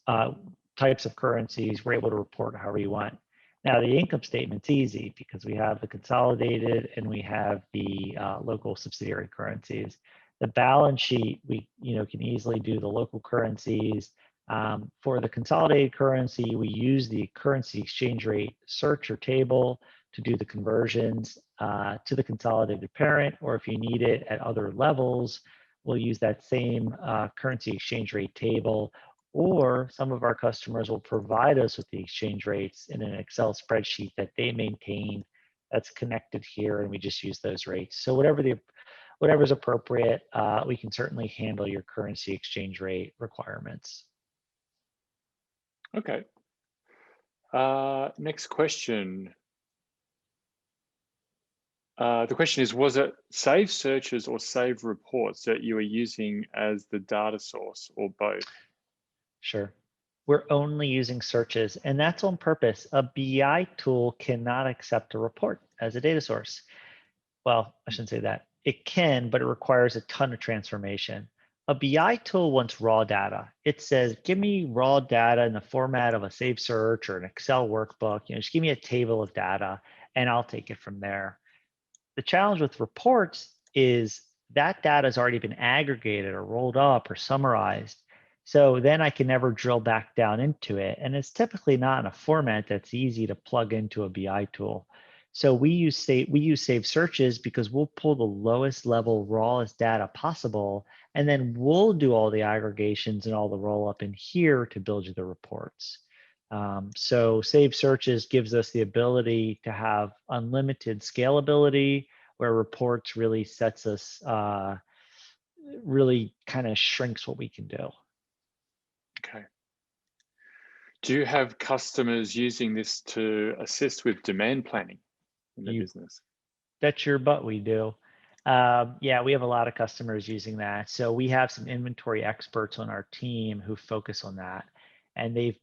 types of currencies, we're able to report however you want. Now the income statement's easy because we have the consolidated and we have the local subsidiary currencies. The balance sheet, we can easily do the local currencies. For the consolidated currency, we use the currency exchange rate search or table to do the conversions to the consolidated parent, or if you need it at other levels, we'll use that same currency exchange rate table, or some of our customers will provide us with the exchange rates in an Excel spreadsheet that they maintain that's connected here, and we just use those rates. So whatever's appropriate, we can certainly handle your currency exchange rate requirements. Okay. Next question. The question is, was it save searches or save reports that you were using as the data source, or both? Sure. We're only using searches, and that's on purpose. A BI tool cannot accept a report as a data source. Well, I shouldn't say that. It can, but it requires a ton of transformation. A BI tool wants raw data. It says, give me raw data in the format of a save search or an Excel workbook. Just give me a table of data, and I'll take it from there. The challenge with reports is that data has already been aggregated or rolled up or summarized. So then I can never drill back down into it. And it's typically not in a format that's easy to plug into a BI tool. So we use save searches because we'll pull the lowest level, rawest data possible, and then we'll do all the aggregations and all the roll up in here to build you the reports. So save searches gives us the ability to have unlimited scalability, where reports really sets us, really kind of shrinks what we can do. Okay. Do you have customers using this to assist with demand planning in the business? Bet your butt we do. Yeah, we have a lot of customers using that. So we have some inventory experts on our team who focus on that, and they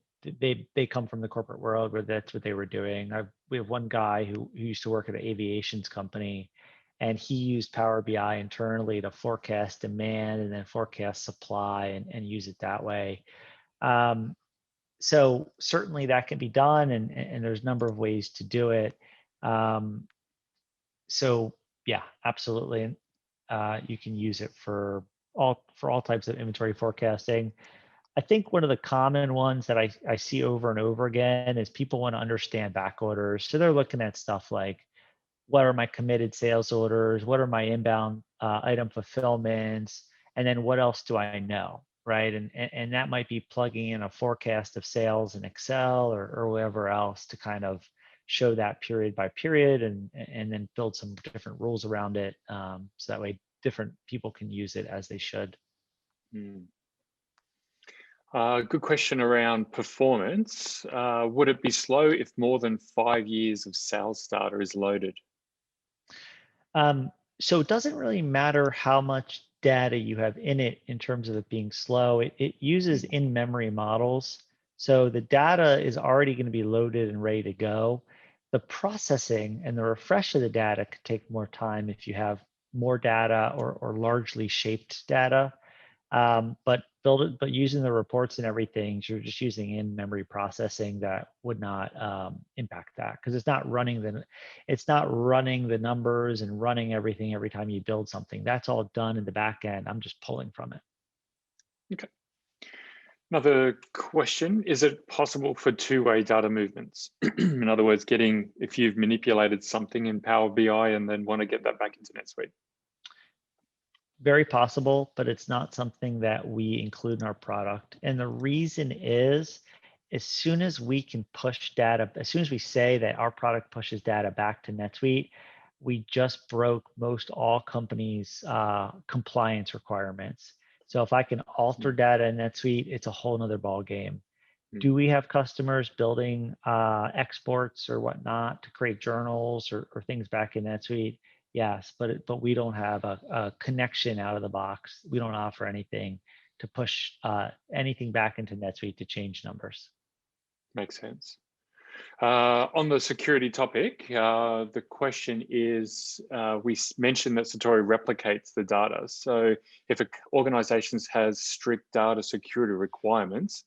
come from the corporate world where that's what they were doing. We have one guy who used to work at an aviations company, and he used Power BI internally to forecast demand and then forecast supply and use it that way. So certainly that can be done, and there's a number of ways to do it. So yeah, absolutely. You can use it for all types of inventory forecasting. I think one of the common ones that I see over and over again is people want to understand back orders. So they're looking at stuff like, what are my committed sales orders? What are my inbound item fulfillments? And then what else do I know, right? And that might be plugging in a forecast of sales in Excel or wherever else to kind of show that period by period and then build some different rules around it. So that way different people can use it as they should. Good question around performance. Would it be slow if more than 5 years of sales data is loaded? So it doesn't really matter how much data you have in it in terms of it being slow. It uses in-memory models. So the data is already going to be loaded and ready to go. The processing and the refresh of the data could take more time if you have more data or largely shaped data. But using the reports and everything, you're just using in-memory processing that would not impact that, because it's not running the numbers and running everything every time you build something. That's all done in the back end. I'm just pulling from it. Okay. Another question, is it possible for two-way data movements? In other words, if you've manipulated something in Power BI and then want to get that back into NetSuite? Very possible, but it's not something that we include in our product. And the reason is as soon as we can push data, as soon as we say that our product pushes data back to NetSuite, we just broke most all companies' compliance requirements. So if I can alter data in NetSuite, it's a whole nother ball game. Do we have customers building exports or whatnot to create journals or things back in NetSuite? Yes, but we don't have a connection out of the box. We don't offer anything to push anything back into NetSuite to change numbers. Makes sense. On the security topic, the question is, we mentioned that Satori replicates the data. So if an organization has strict data security requirements,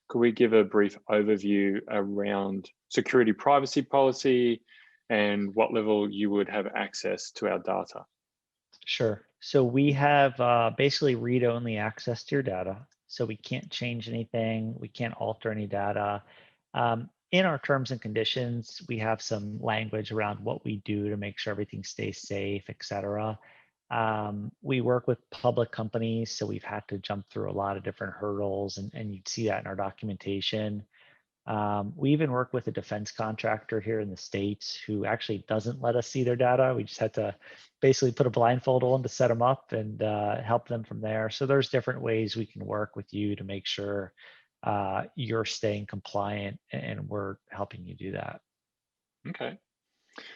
could we give a brief overview around security privacy policy and what level you would have access to our data? Sure. So we have basically read-only access to your data. So we can't change anything. We can't alter any data. In our terms and conditions, we have some language around what we do to make sure everything stays safe, et cetera. We work with public companies, so we've had to jump through a lot of different hurdles, and you'd see that in our documentation. We even work with a defense contractor here in the States who actually doesn't let us see their data. We just had to basically put a blindfold on to set them up and help them from there. So there's different ways we can work with you to make sure you're staying compliant, and we're helping you do that. Okay.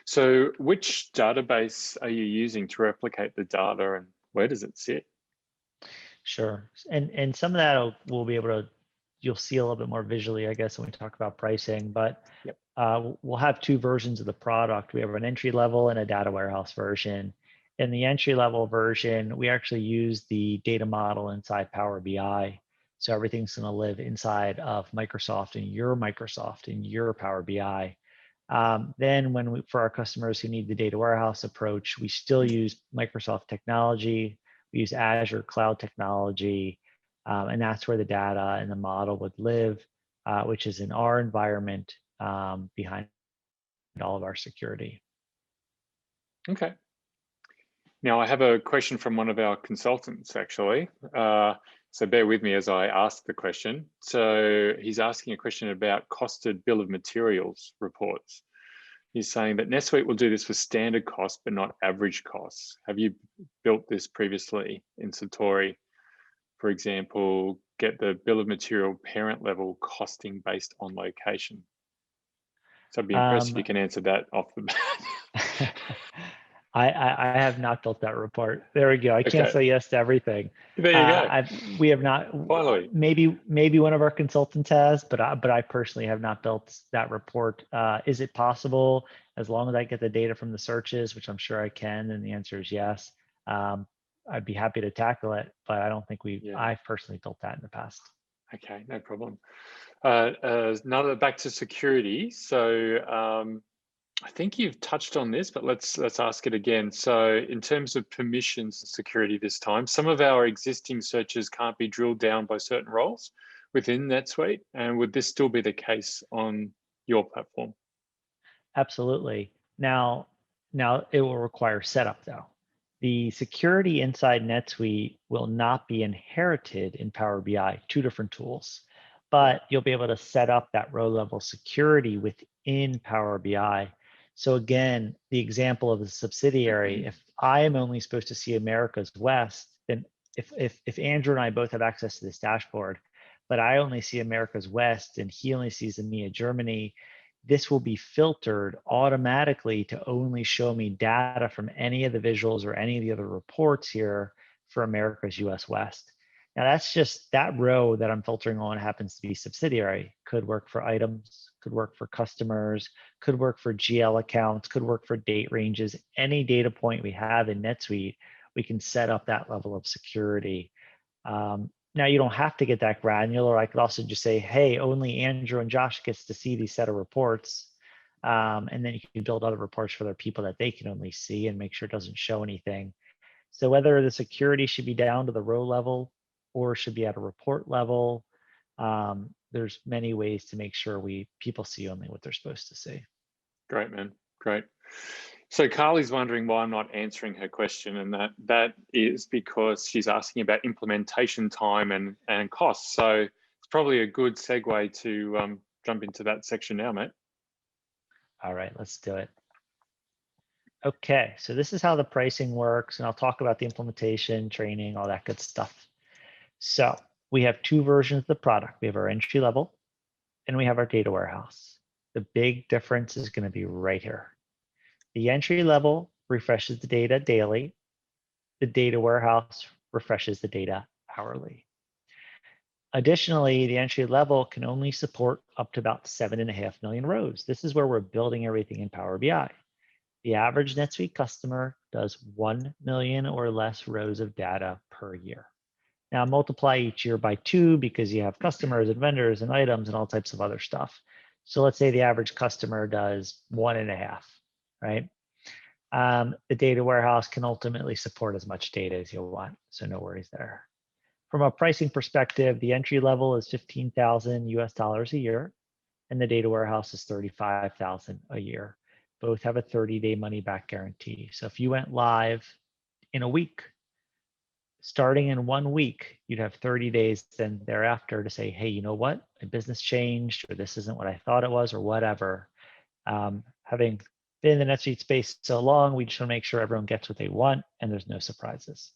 So which database are you using to replicate the data, and where does it sit? Sure. And some of that we'll be able to, you'll see a little bit more visually, I guess, when we talk about pricing, but yep. We'll have two versions of the product. We have an entry level and a data warehouse version. In the entry level version, we actually use the data model inside Power BI. So everything's going to live inside of Microsoft and your Power BI. Then for our customers who need the data warehouse approach, we still use Microsoft technology. We use Azure cloud technology, and that's where the data and the model would live, which is in our environment behind all of our security. Okay. Now I have a question from one of our consultants, actually. So bear with me as I ask the question. So he's asking a question about costed bill of materials reports. He's saying that NetSuite will do this for standard costs, but not average costs. Have you built this previously in Satori? For example, get the bill of material parent level costing based on location. So I'd be impressed if you can answer that off the bat. I have not built that report. There we go. I can't say yes to everything. There you go. We have not. Finally. Maybe one of our consultants has, but I personally have not built that report. Is it possible? As long as I get the data from the searches, which I'm sure I can, then the answer is yes. I'd be happy to tackle it, but I don't think I've personally built that in the past. Okay, no problem. Now back to security. So I think you've touched on this, but let's ask it again. So in terms of permissions and security this time, some of our existing searches can't be drilled down by certain roles within NetSuite. And would this still be the case on your platform? Absolutely. Now it will require setup though. The security inside NetSuite will not be inherited in Power BI, two different tools, but you'll be able to set up that row level security within Power BI. So again, the example of the subsidiary, if I am only supposed to see America's West, then if Andrew and I both have access to this dashboard, but I only see America's West and he only sees EMEA Germany, this will be filtered automatically to only show me data from any of the visuals or any of the other reports here for America's US West. Now that's just that row that I'm filtering on happens to be subsidiary. Could work for items, could work for customers, could work for GL accounts, could work for date ranges. Any data point we have in NetSuite, we can set up that level of security. Now you don't have to get that granular. I could also just say, hey, only Andrew and Josh gets to see these set of reports. And then you can build other reports for their people that they can only see and make sure it doesn't show anything. So whether the security should be down to the row level or should be at a report level, there's many ways to make sure people see only what they're supposed to see. Great, man. Great. So Carly's wondering why I'm not answering her question, and that is because she's asking about implementation time and costs. So probably a good segue to jump into that section now, mate. All right, let's do it. Okay, so this is how the pricing works, and I'll talk about the implementation, training, all that good stuff. So we have two versions of the product. We have our entry level, and we have our data warehouse. The big difference is going to be right here. The entry level refreshes the data daily. The data warehouse refreshes the data hourly. Additionally, the entry level can only support up to about 7.5 million rows. This is where we're building everything in Power BI. The average NetSuite customer does 1 million or less rows of data per year. Now multiply each year by 2 because you have customers and vendors and items and all types of other stuff. So let's say the average customer does 1.5, right? The data warehouse can ultimately support as much data as you'll want, so no worries there. From a pricing perspective, the entry level is $15,000 US a year, and the data warehouse is $35,000 a year. Both have a 30-day money-back guarantee. So if you went live in a week, starting in 1 week, you'd have 30 days then thereafter to say, hey, you know what? My business changed, or this isn't what I thought it was, or whatever. Having been in the NetSuite space so long, we just want to make sure everyone gets what they want and there's no surprises.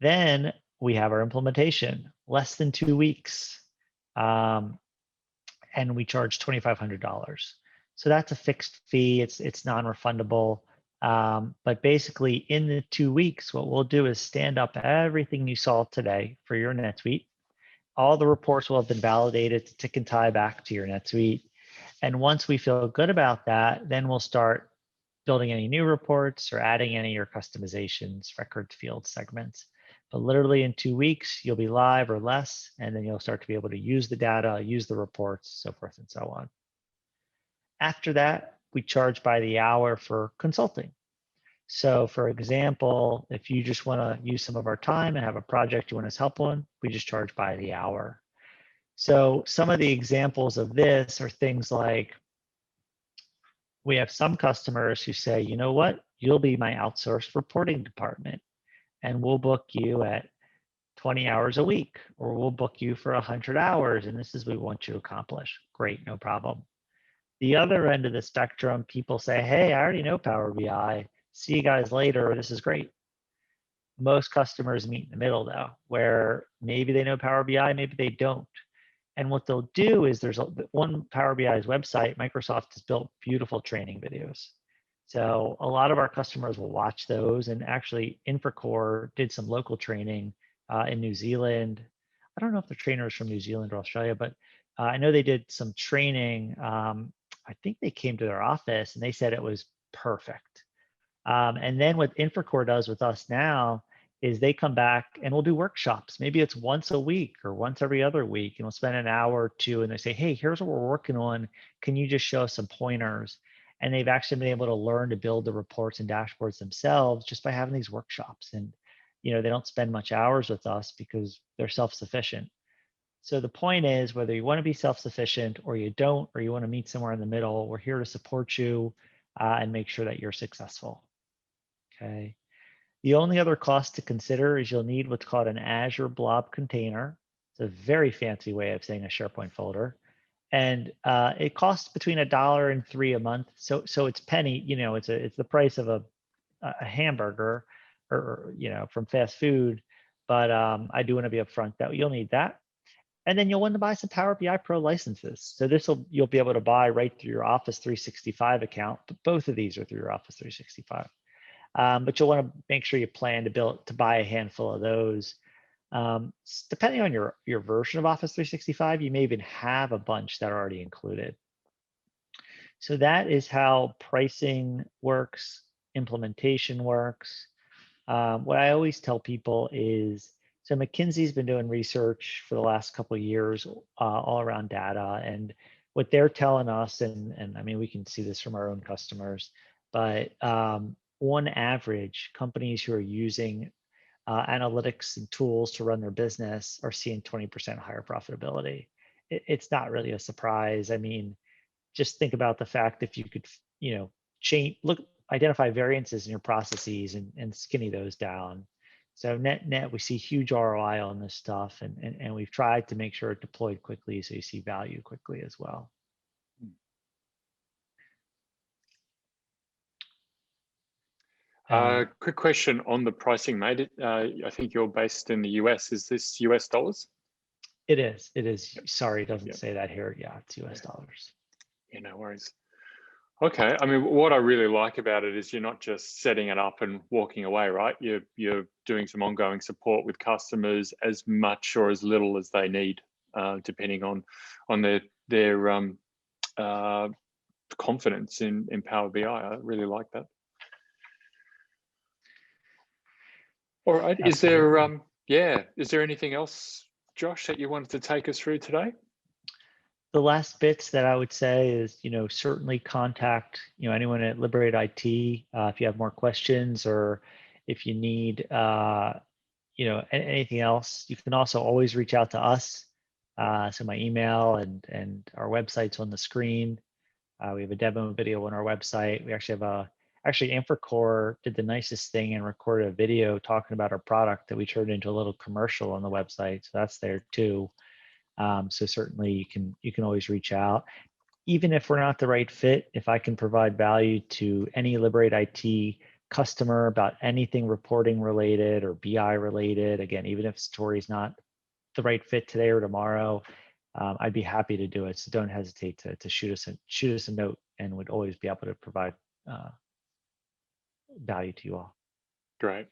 Then we have our implementation, less than 2 weeks, and we charge $2,500. So that's a fixed fee. It's non-refundable. But basically, in the 2 weeks, what we'll do is stand up everything you saw today for your NetSuite. All the reports will have been validated to tick and tie back to your NetSuite. And once we feel good about that, then we'll start building any new reports or adding any of your customizations, records, fields, segments. But literally in 2 weeks, you'll be live or less, and then you'll start to be able to use the data, use the reports, so forth and so on. After that, we charge by the hour for consulting. So for example, if you just want to use some of our time and have a project you want us help on, we just charge by the hour. So some of the examples of this are things like, we have some customers who say, you know what, you'll be my outsourced reporting department, and we'll book you at 20 hours a week, or we'll book you for 100 hours, and this is what we want you to accomplish. Great, no problem. The other end of the spectrum, people say, hey, I already know Power BI. See you guys later. This is great. Most customers meet in the middle, though, where maybe they know Power BI, maybe they don't. And what they'll do is there's one Power BI's website, Microsoft has built beautiful training videos. So a lot of our customers will watch those, and actually Infracore did some local training in New Zealand. I don't know if the trainer is from New Zealand or Australia, but I know they did some training. I think they came to their office and they said it was perfect. And then what Infracore does with us now is they come back and we'll do workshops. Maybe it's once a week or once every other week, and we'll spend an hour or two and they say, hey, here's what we're working on. Can you just show us some pointers? And they've actually been able to learn to build the reports and dashboards themselves just by having these workshops. And they don't spend much hours with us because they're self-sufficient. So the point is, whether you want to be self-sufficient or you don't, or you want to meet somewhere in the middle, we're here to support you and make sure that you're successful. Okay. The only other cost to consider is you'll need what's called an Azure Blob container. It's a very fancy way of saying a SharePoint folder. And it costs between $1 and $3 a month. So it's penny, it's the price of a hamburger or from fast food. But I do want to be upfront that you'll need that. And then you'll want to buy some Power BI Pro licenses. So you'll be able to buy right through your Office 365 account, but both of these are through your Office 365. But you'll want to make sure you plan to buy a handful of those. Depending on your version of Office 365, you may even have a bunch that are already included. So that is how pricing works, implementation works. What I always tell people is, so McKinsey's been doing research for the last couple of years all around data, and what they're telling us, and I mean, we can see this from our own customers, but on average, companies who are using analytics and tools to run their business are seeing 20% higher profitability. It's not really a surprise. I mean, just think about the fact if you could, identify variances in your processes and skinny those down. So net, we see huge ROI on this stuff, and we've tried to make sure it deployed quickly so you see value quickly as well. Quick question on the pricing, mate. I think you're based in the US. Is this US dollars? It is. Sorry, it doesn't say that here. Yeah, it's US dollars. Yeah, no worries. Okay. I mean, what I really like about it is you're not just setting it up and walking away, right? You're doing some ongoing support with customers as much or as little as they need, depending on their confidence in Power BI. I really like that. All right. Absolutely. Is there anything else, Josh, that you wanted to take us through today? The last bits that I would say is, certainly contact, anyone at Liberate IT if you have more questions, or if you need, anything else. You can also always reach out to us. So my email and our website's on the screen. We have a demo video on our website. We actually have Infracore did the nicest thing and recorded a video talking about our product that we turned into a little commercial on the website. So that's there too. So certainly you can always reach out. Even if we're not the right fit, if I can provide value to any Liberate IT customer about anything reporting related or BI related, again, even if Satori is not the right fit today or tomorrow, I'd be happy to do it. So don't hesitate to shoot us a note, and would always be able to provide value to you all. Great.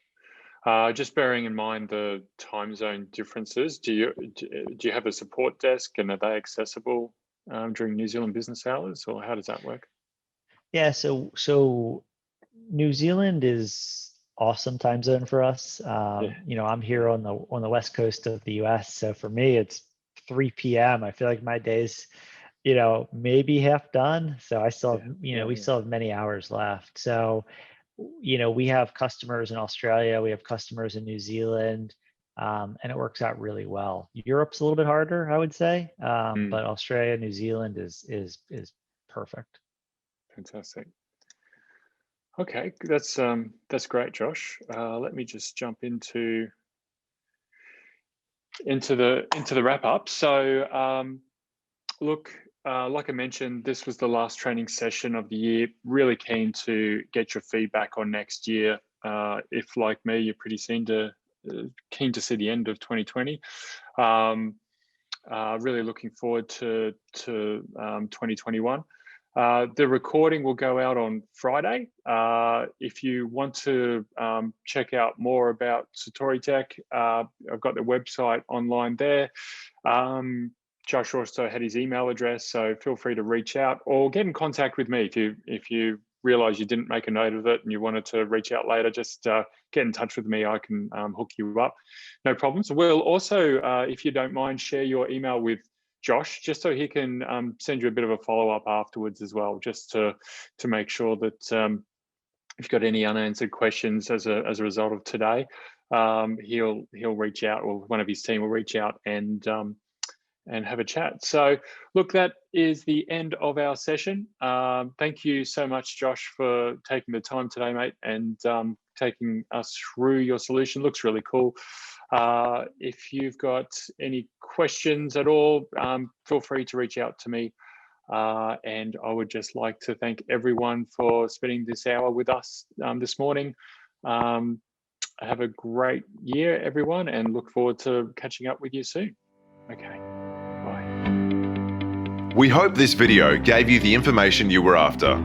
Just bearing in mind the time zone differences, do you have a support desk, and are they accessible during New Zealand business hours, or how does that work? Yeah, so New Zealand is awesome time zone for us. I'm here on the west coast of the US, so for me it's 3 p.m. I feel like my day's maybe half done, so I still have, we still have many hours left. So we have customers in Australia, we have customers in New Zealand, and it works out really well. Europe's a little bit harder, I would say, but Australia, New Zealand is perfect. Fantastic. Okay, that's great, Josh. Let me just jump into the wrap up. So look. Like I mentioned, this was the last training session of the year. Really keen to get your feedback on next year. If, like me, you're pretty keen to see the end of 2020. Really looking forward to 2021. The recording will go out on Friday. If you want to check out more about Satori Tech, I've got the website online there. Josh also had his email address, so feel free to reach out or get in contact with me if you realize you didn't make a note of it and you wanted to reach out later. Just get in touch with me. I can hook you up, no problems. We'll also, if you don't mind, share your email with Josh, just so he can send you a bit of a follow-up afterwards as well, just to make sure that if you've got any unanswered questions as a result of today, he'll reach out, or one of his team will reach out and have a chat. So look, that is the end of our session. Thank you so much, Josh, for taking the time today, mate, and taking us through your solution. Looks really cool. If you've got any questions at all, feel free to reach out to me. And I would just like to thank everyone for spending this hour with us this morning. Have a great year, everyone, and look forward to catching up with you soon. Okay. We hope this video gave you the information you were after.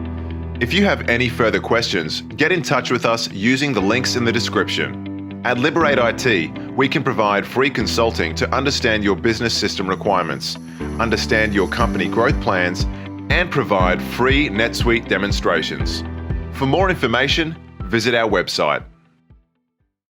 If you have any further questions, get in touch with us using the links in the description. At Liberate IT, we can provide free consulting to understand your business system requirements, understand your company growth plans, and provide free NetSuite demonstrations. For more information, visit our website.